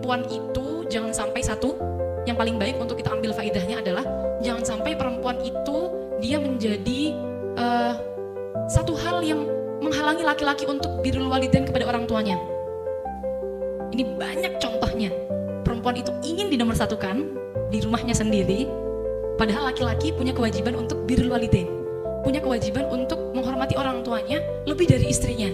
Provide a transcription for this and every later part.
perempuan itu jangan sampai yang paling baik untuk kita ambil faedahnya adalah jangan sampai perempuan itu dia menjadi satu hal yang menghalangi laki-laki untuk birrul walidain kepada orang tuanya. Ini banyak contohnya. Perempuan itu ingin dinomorsatukan di rumahnya sendiri, padahal laki-laki punya kewajiban untuk birrul walidain, punya kewajiban untuk menghormati orang tuanya lebih dari istrinya.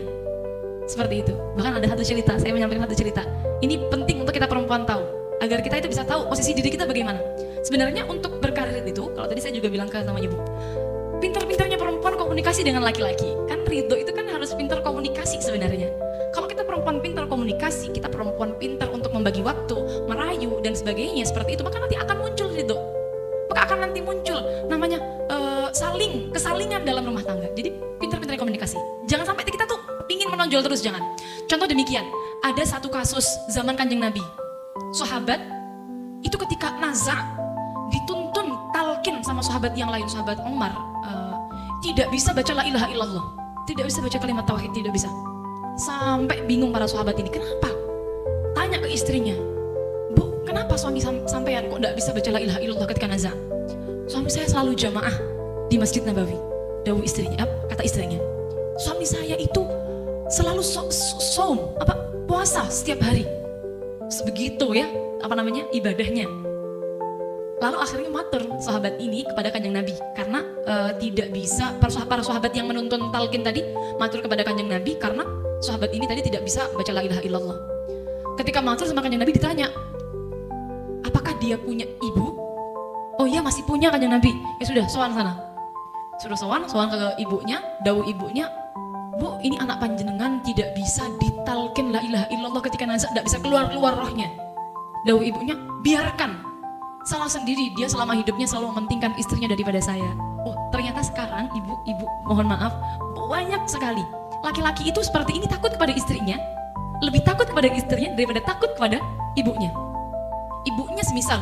Seperti itu. Bahkan ada satu cerita, saya menyampaikan satu cerita. Ini penting untuk kita perempuan tahu, agar kita itu bisa tahu posisi diri kita bagaimana. Sebenarnya untuk berkarir itu, kalau tadi saya juga bilang ke sama ibu, pintar-pintarnya perempuan komunikasi dengan laki-laki. Kan ridho itu kan harus pintar komunikasi sebenarnya. Kalau kita perempuan pintar komunikasi, kita perempuan pintar untuk membagi waktu, merayu dan sebagainya seperti itu, maka nanti akan muncul ridho. Maka akan nanti muncul namanya kesalingan dalam rumah tangga. Jadi pintar-pintar komunikasi. Jangan sampai kita tuh ingin menonjol terus, jangan. Contoh demikian, ada satu kasus zaman Kanjeng Nabi. Sahabat itu ketika nazar dituntun talqin sama sahabat yang lain, sahabat Umar, tidak bisa baca la ilaha illallah, tidak bisa baca kalimat tauhid, tidak bisa. Sampai bingung para sahabat ini, kenapa? Tanya ke istrinya, Bu, kenapa suami sampean kok tidak bisa baca la ilaha illallah ketika nazar? Suami saya selalu jamaah di Masjid Nabawi. Dawuh istrinya, kata istrinya, suami saya itu selalu puasa setiap hari. Sebegitu ya, ibadahnya. Lalu akhirnya matur sahabat ini kepada Kanjeng Nabi, karena tidak bisa, para sahabat yang menuntun talqin tadi matur kepada Kanjeng Nabi karena sahabat ini tadi tidak bisa baca la ilaha illallah. Ketika matur sama Kanjeng Nabi ditanya, apakah dia punya ibu? Oh iya, masih punya Kanjeng Nabi. Ya sudah, sowan sana. Suruh sowan ke ibunya, dawuh ibunya, Bu, ini anak panjenengan tidak bisa ditalqin la ilaha illallah ketika nazar, tidak bisa keluar rohnya. Dawuh ibunya, biarkan, salah sendiri, dia selama hidupnya selalu mementingkan istrinya daripada saya. Oh, ternyata sekarang ibu mohon maaf, banyak sekali laki-laki itu seperti ini, takut kepada istrinya, lebih takut kepada istrinya daripada takut kepada ibunya. Ibunya semisal,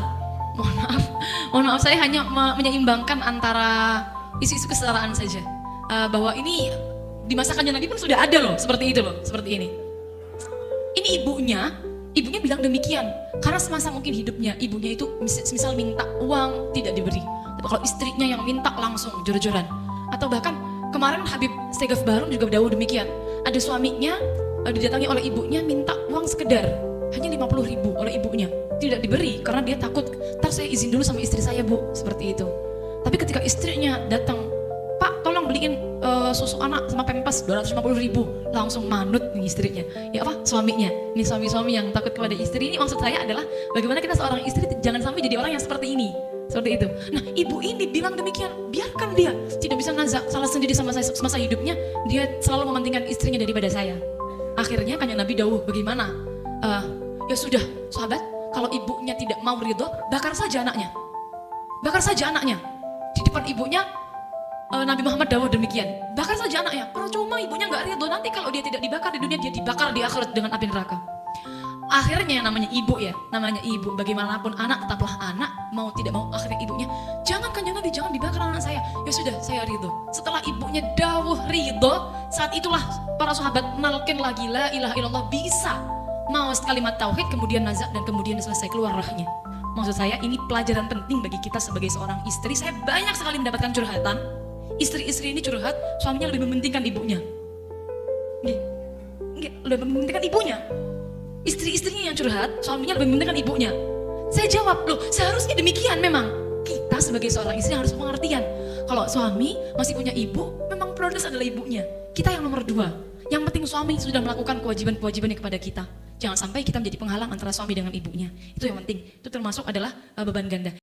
mohon maaf, saya hanya menyeimbangkan antara isu-isu kesetaraan saja, bahwa ini di masa Kanjeng Nabi pun sudah ada loh, seperti itu loh, seperti ini. Ini ibunya bilang demikian, karena semasa mungkin hidupnya ibunya itu misal minta uang tidak diberi. Tapi kalau istrinya yang minta langsung jor-joran. Atau bahkan kemarin Habib Stegaf Barum juga dawuh demikian. Ada suaminya didatangi oleh ibunya minta uang sekedar hanya 50.000 oleh ibunya, tidak diberi karena dia takut, ntar saya izin dulu sama istri saya, Bu, seperti itu. Tapi ketika istrinya datang, Pak, tolong beliin susu anak sama pempes 250.000, langsung manut nih istrinya. Ya apa? Suaminya. Ini suami-suami yang takut kepada istri ini, maksud saya adalah bagaimana kita seorang istri jangan sampai jadi orang yang seperti ini. Seperti itu. Nah, ibu ini bilang demikian, biarkan dia tidak bisa nazak, salah sendiri sama saya semasa hidupnya, dia selalu mementingkan istrinya daripada saya. Akhirnya Kanjeng Nabi dawuh, bagaimana? Ya sudah, sahabat, kalau ibunya tidak mau ridho, bakar saja anaknya. Bakar saja anaknya. Di depan ibunya Nabi Muhammad dawuh demikian, bakar saja anaknya. Percuma ibunya nggak ridho, nanti kalau dia tidak dibakar di dunia, dia dibakar di akhirat dengan api neraka. Akhirnya namanya ibu, bagaimanapun anak tetaplah anak, mau tidak mau akhirnya ibunya, jangan Kanjeng Nabi, jangan dibakar anak saya. Ya sudah, saya ridho. Setelah ibunya dawuh ridho, saat itulah para sahabat nalkin lagi la ilaha illallah, bisa mau kalimat tauhid, kemudian nazak, dan kemudian selesai keluar rohnya. Maksud saya ini pelajaran penting bagi kita sebagai seorang istri. Saya banyak sekali mendapatkan curhatan, istri-istri ini curhat, suaminya lebih mementingkan ibunya. Lebih mementingkan ibunya. Istri-istrinya yang curhat, suaminya lebih mementingkan ibunya. Saya jawab, loh, seharusnya demikian memang. Kita sebagai seorang istri harus pengertian. Kalau suami masih punya ibu, memang prioritas adalah ibunya. Kita yang nomor 2. Yang penting suami sudah melakukan kewajiban-kewajibannya kepada kita. Jangan sampai kita menjadi penghalang antara suami dengan ibunya. Itu yang penting. Itu termasuk adalah beban ganda.